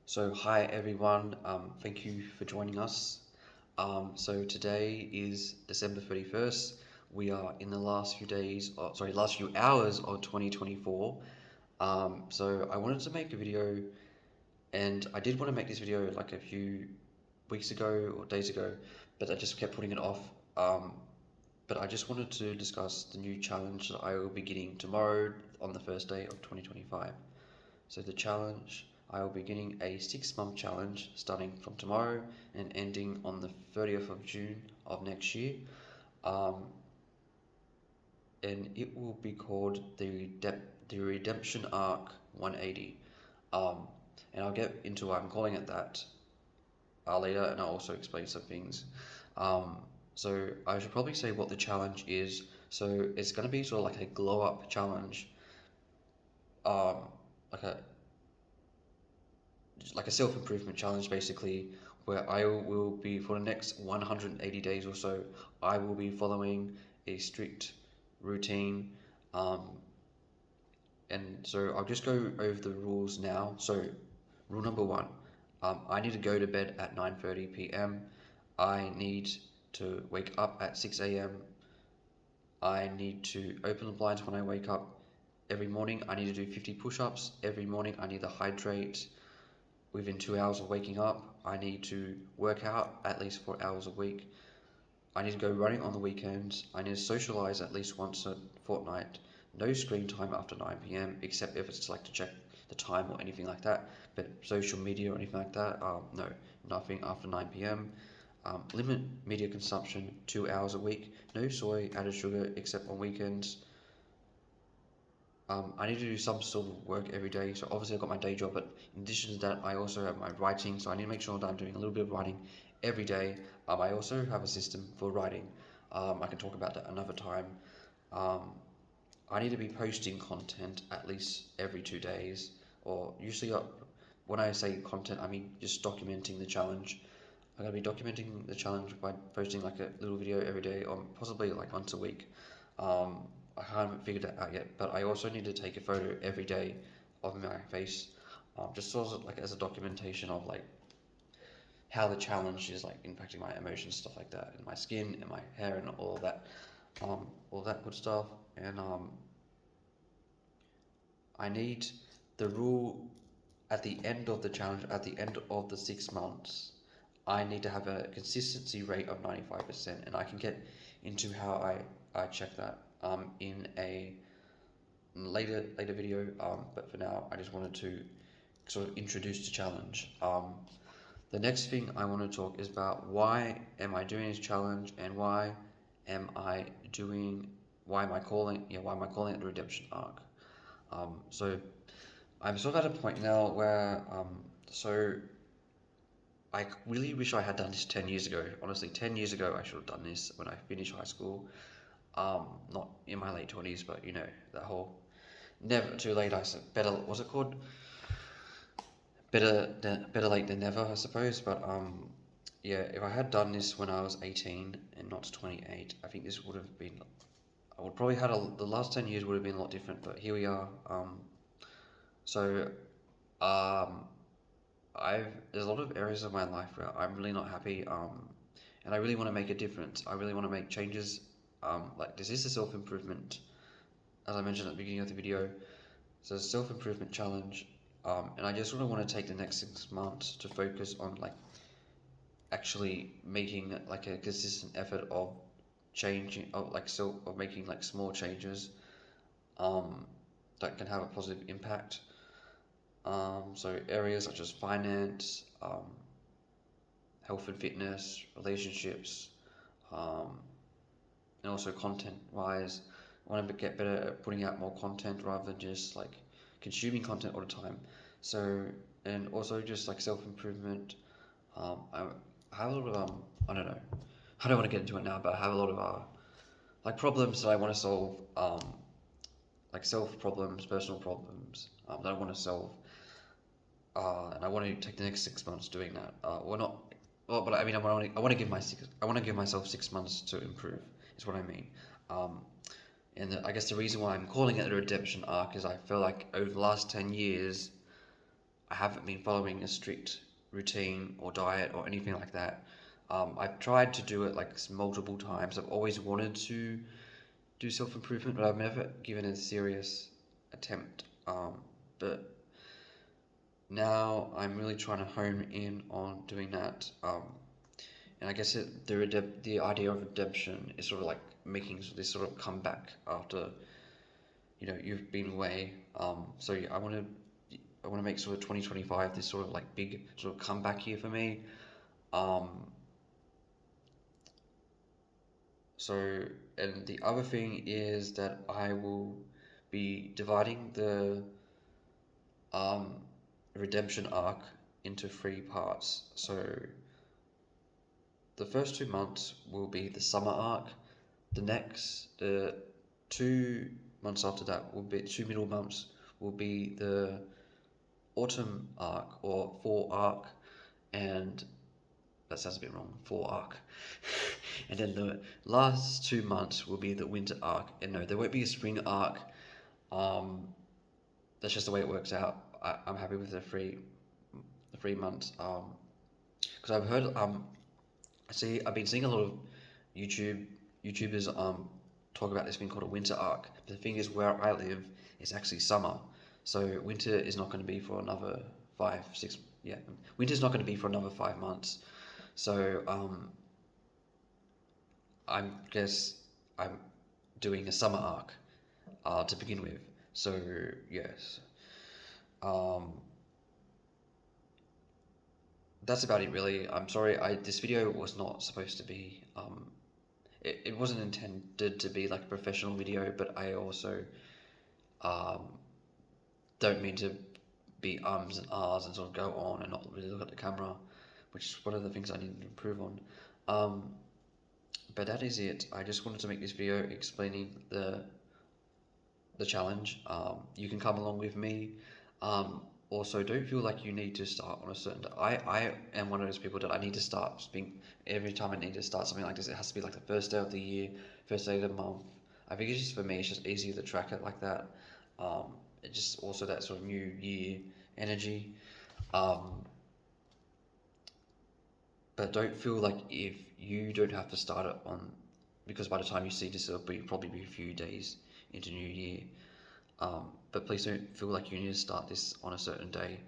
So hi everyone, thank you for joining us. So today is December 31st. We are in the last few days, last few hours of 2024. So I wanted to make a video, and I did want to make this video like a few weeks ago or days ago, but I just kept putting it off. Um, but I just wanted to discuss the new challenge that I will be getting tomorrow on the first day of 2025. So the challenge, I will be beginning a 6 month challenge starting from tomorrow and ending on the 30th of June of next year. Um, and it will be called the Redemption Arc 180. Um, and I'll get into why I'm calling it that later, and I'll also explain some things. Um, so I should probably say what the challenge is. So it's going to be sort of like a glow up challenge, um, like a self improvement challenge basically, where I will be for the next 180 days or so. I will be following a strict routine, um, and so I'll just go over the rules now. So, rule number one: I need to go to bed at 9:30 p.m. I need to wake up at 6 a.m. I need to open the blinds when I wake up every morning. I need to do 50 push-ups every morning. I need to hydrate within 2 hours of waking up. I need to work out at least 4 hours a week. I need to go running on the weekends. I need to socialize at least once a fortnight. No screen time after 9 p.m. except if it's like to check the time or anything like that. But social media or anything like that, no, nothing after 9 p.m. Limit media consumption 2 hours a week. No soy, added sugar except on weekends. I need to do some sort of work every day. So obviously I've got my day job, but in addition to that, I also have my writing. So I need to make sure that I'm doing a little bit of writing every day. I also have a system for writing. I can talk about that another time. Um, I need to be posting content at least every 2 days, or usually when I say content, I mean just documenting the challenge. I'm gonna be documenting the challenge by posting like a little video every day, or possibly like once a week. Um, I haven't figured that out yet, but I also need to take a photo every day of my face, just sort of like as a documentation of like how the challenge is like impacting my emotions, stuff like that, and my skin and my hair and all that good stuff. And I need the rule at the end of the challenge, at the end of the 6 months, I need to have a consistency rate of 95%, and I can get into how I check that in a later video. But for now, I just wanted to sort of introduce the challenge. The next thing I want to talk is about why am I doing this challenge, and am I doing why am I calling it the redemption arc? So I'm sort of at a point now where so I really wish I had done this 10 years ago. Honestly, 10 years ago, I should have done this when I finished high school. Not in my late 20s, but you know, that whole never too late. I said better, what's it called? Better late than never, I suppose. But yeah, if I had done this when I was 18 and not 28, I think this would have been, I would probably the last 10 years would have been a lot different, but here we are. So, um, there's a lot of areas of my life where I'm really not happy, and I really want to make a difference. I really want to make changes. Like this is a self improvement, as I mentioned at the beginning of the video. So it's a self improvement challenge, and I just sort of want to take the next 6 months to focus on like actually making like a consistent effort of changing, of making like small changes, um, that can have a positive impact. So areas such as finance, health and fitness, relationships, um, and also content wise. I want to get better at putting out more content rather than just like consuming content all the time. So, and also just like self improvement. I have a lot of I don't know. I don't want to get into it now, but I have a lot of like problems that I want to solve. Like self problems, personal problems that I want to solve. And I want to take the next 6 months doing that. Well, not, well, but I mean, I want to give myself 6 months to improve. Is what I mean. Um, I guess the reason why I'm calling it a redemption arc is I feel like over the last 10 years, I haven't been following a strict routine or diet or anything like that. I've tried to do it like multiple times. I've always wanted to do self improvement, but I've never given it a serious attempt. But now I'm really trying to hone in on doing that. And I guess the idea of redemption is sort of like making this sort of comeback after you've been away. So yeah, I want to make sort of 2025 this sort of like big sort of comeback year for me. Um, so and the other thing is that I will be dividing the um, redemption arc into three parts. So the first 2 months will be the summer arc. The 2 months after that will be 2 middle months will be the autumn arc or fall arc, and that sounds a bit wrong, fall arc. And then the last 2 months will be the winter arc. And no, there won't be a spring arc. That's just the way it works out. I'm happy with the 3 months. Because I've been seeing a lot of YouTubers talk about this thing called a winter arc. But the thing is, where I live, it's actually summer, so winter is not going to be for another 5, 6. Yeah, winter's not going to be for another 5 months. So I guess I'm doing a summer arc to begin with. So yes, um, that's about it really. I'm sorry, this video was not supposed to be it wasn't intended to be like a professional video, but I also um, don't mean to be ums and ahs and sort of go on and not really look at the camera, which is one of the things I need to improve on. Um, but that is it. I just wanted to make this video explaining the challenge. You can come along with me. Also, don't feel like you need to start on a certain day. I am one of those people that I need to start speaking every time I need to start something like this. It has to be like the first day of the year, first day of the month. I think it's just for me, it's just easier to track it like that. It just also that sort of new year energy. Um, but don't feel like if you don't have to start it on, because by the time you see this, it'll probably be a few days into New Year. But please don't feel like you need to start this on a certain day.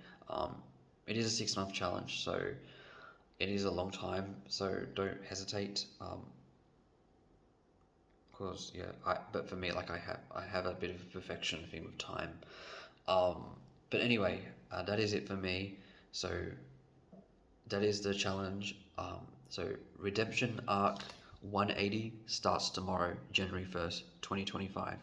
It is a 6 month challenge, so it is a long time. So don't hesitate. Because yeah, but for me, like I have a bit of a perfection thing with time. Um, but anyway, that is it for me. So that is the challenge. So Redemption Arc 180 starts tomorrow, January 1st, 2025.